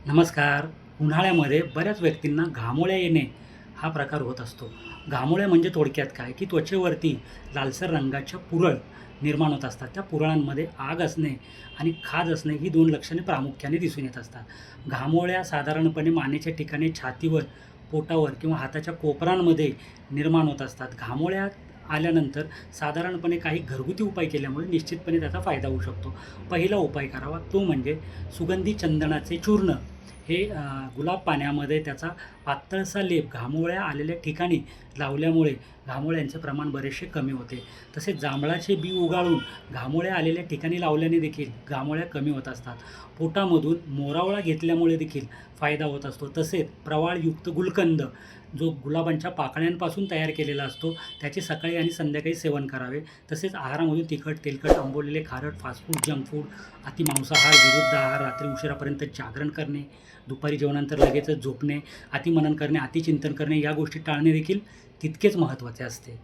नमस्कार. उन्हाळ्यामध्ये बऱ्याच व्यक्तींना घामोळ्या येणे हा प्रकार होत असतो. घामोळ्या म्हणजे थोडक्यात काय, की त्वचेवरती लालसर रंगाच्या पुरळ निर्माण होत असतात. त्या पुरळांमध्ये आग असणे आणि खाज असणे ही 2 लक्षणे प्रामुख्याने दिसून येत असतात. घामोळ्या साधारणपणे मानेच्या ठिकाणी, छातीवर, पोटावर किंवा हाताच्या कोपरांमध्ये निर्माण होत असतात. घामोळ्या आल्यानंतर साधारणपणे काही घरगुती उपाय केल्यामुळे निश्चितपणे त्याचा फायदा होऊ शकतो. पहिला उपाय करावा तो म्हणजे सुगंधी चंदनाचे चूर्ण हे गुलाब पाण्यामध्ये त्याचा पातळसा लेप घामोळ्या आलेल्या ठिकाणी लावल्यामुळे घामोळ्यांचे प्रमाण बरेचसे कमी होते. तसेच जांभळाचे बी उगाळून घामोळ्या आलेल्या ठिकाणी लावल्याने देखील घामोळ्या कमी होत असतात. पोटामधून मोरावळा घेतल्यामुळे देखील फायदा होत असतो. तसेच प्रवाळयुक्त गुलकंद जो गुलाबांच्या पाकळ्यांपासून तयार केलेला असतो त्याचे सकाळी आणि संध्याकाळी सेवन करावे. तसेच आहारामधून तिखट, तेलकट, आंबवलेले, खारट, फास्ट फूड, जंक फूड, अतिमांसाहार, विरुद्ध आहार, रात्री उशिरापर्यंत जागरण करणे, दुपारी जेवणानंतर लगेचच झोपणे, अतिमनन करणे, अतिचिंतन करणे या गोष्टी टाळणे देखील तितकेच महत्त्वाचे असते.